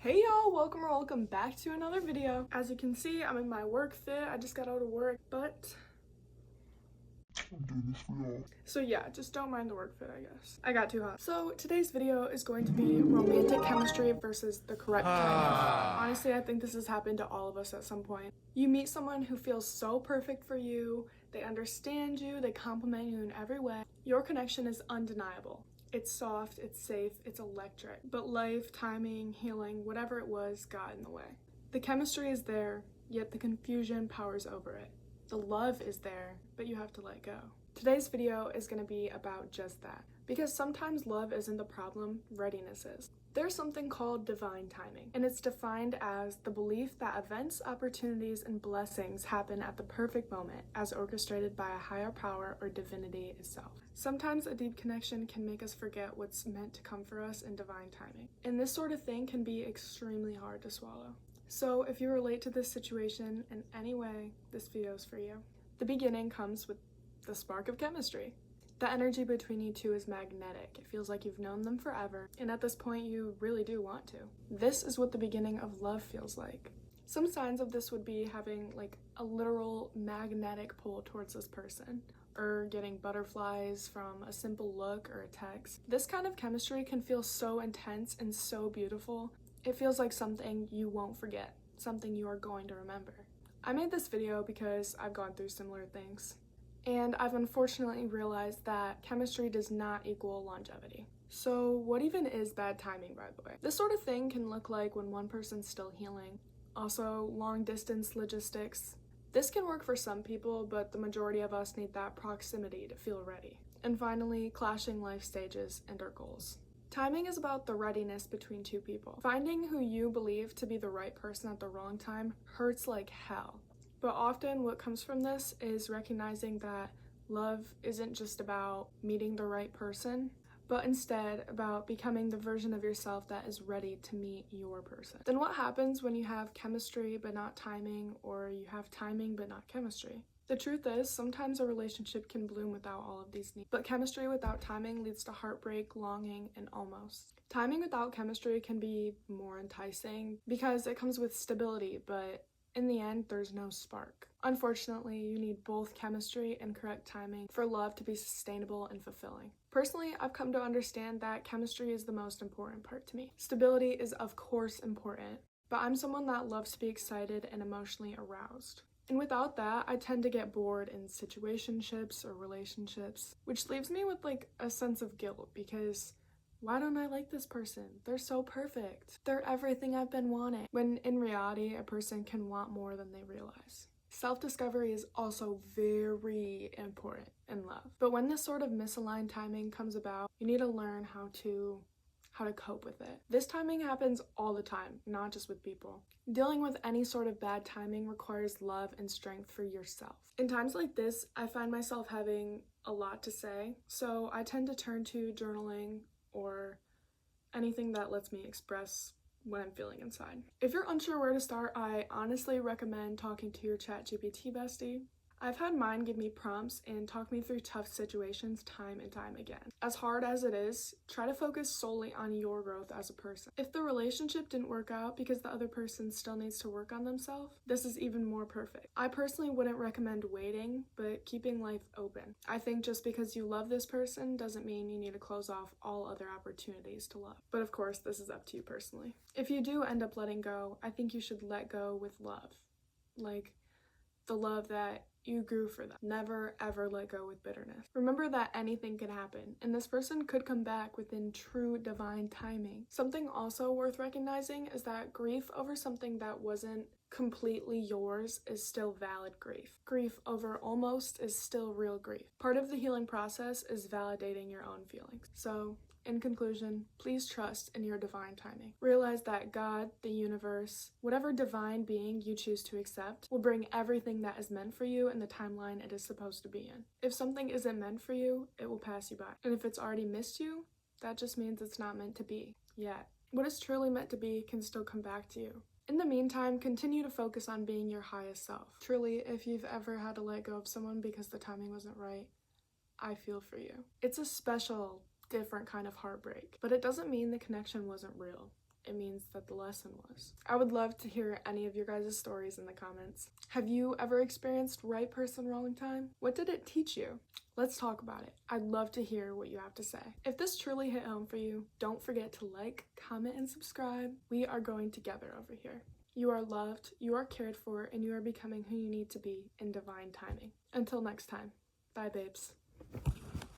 Hey y'all, welcome back to another video. As you can see, I'm in my work fit. I just got out of work, but I'm doing this for y'all. So yeah, just don't mind the work fit, I guess. I got too hot. So today's video is going to be romantic chemistry versus the correct timing. Honestly, I think this has happened to all of us at some point. You meet someone who feels so perfect for you, they understand you, they compliment you in every way. Your connection is undeniable. It's soft, it's safe, it's electric. But life, timing, healing, whatever it was, got in the way. The chemistry is there, yet the confusion powers over it. The love is there, but you have to let go. Today's video is going to be about just that. Because sometimes love isn't the problem, readiness is. There's something called divine timing, and it's defined as the belief that events, opportunities, and blessings happen at the perfect moment, as orchestrated by a higher power or divinity itself. Sometimes a deep connection can make us forget what's meant to come for us in divine timing, and this sort of thing can be extremely hard to swallow. So if you relate to this situation in any way, this video is for you. The beginning comes with the spark of chemistry. The energy between you two is magnetic. It feels like you've known them forever, and at this point you really do want to. This is what the beginning of love feels like. Some signs of this would be having like a literal magnetic pull towards this person, or getting butterflies from a simple look or a text. This kind of chemistry can feel so intense and so beautiful. It feels like something you won't forget, something you are going to remember. I made this video because I've gone through similar things. And I've unfortunately realized that chemistry does not equal longevity. So what even is bad timing, by the way? This sort of thing can look like when one person's still healing. Also, long distance logistics. This can work for some people, but the majority of us need that proximity to feel ready. And finally, clashing life stages and our goals. Timing is about the readiness between two people. Finding who you believe to be the right person at the wrong time hurts like hell. But often what comes from this is recognizing that love isn't just about meeting the right person, but instead about becoming the version of yourself that is ready to meet your person. Then what happens when you have chemistry but not timing, or you have timing but not chemistry? The truth is, sometimes a relationship can bloom without all of these needs, but chemistry without timing leads to heartbreak, longing, and almost. Timing without chemistry can be more enticing because it comes with stability, but in the end, there's no spark. Unfortunately, you need both chemistry and correct timing for love to be sustainable and fulfilling. Personally, I've come to understand that chemistry is the most important part to me. Stability is of course important, but I'm someone that loves to be excited and emotionally aroused. And without that, I tend to get bored in situationships or relationships, which leaves me with like a sense of guilt because why don't I like this person? They're so perfect. They're everything I've been wanting. When in reality, a person can want more than they realize. Self-discovery is also very important in love. But when this sort of misaligned timing comes about, you need to learn how to cope with it. This timing happens all the time, not just with people. Dealing with any sort of bad timing requires love and strength for yourself. In times like this, I find myself having a lot to say, so I tend to turn to journaling or anything that lets me express what I'm feeling inside. If you're unsure where to start, I honestly recommend talking to your ChatGPT bestie. I've had mine give me prompts and talk me through tough situations time and time again. As hard as it is, try to focus solely on your growth as a person. If the relationship didn't work out because the other person still needs to work on themselves, this is even more perfect. I personally wouldn't recommend waiting, but keeping life open. I think just because you love this person doesn't mean you need to close off all other opportunities to love. But of course, this is up to you personally. If you do end up letting go, I think you should let go with love. Like the love that you grew for them. Never ever let go with bitterness. Remember that anything can happen, and this person could come back within true divine timing. Something also worth recognizing is that grief over something that wasn't completely yours is still valid grief. Grief over almost is still real grief. Part of the healing process is validating your own feelings. So, in conclusion, please trust in your divine timing. Realize that God, the universe, whatever divine being you choose to accept, will bring everything that is meant for you in the timeline it is supposed to be in. If something isn't meant for you, it will pass you by. And if it's already missed you, that just means it's not meant to be yet. What is truly meant to be can still come back to you. In the meantime, continue to focus on being your highest self. Truly, if you've ever had to let go of someone because the timing wasn't right, I feel for you. It's a special, different kind of heartbreak, but it doesn't mean the connection wasn't real. it means that the lesson was. I would love to hear any of your guys' stories in the comments. Have you ever experienced right person, wrong time? What did it teach you? Let's talk about it. I'd love to hear what you have to say. If this truly hit home for you, don't forget to like, comment, and subscribe. We are going together over here. You are loved, you are cared for, and you are becoming who you need to be in divine timing. Until next time, bye babes.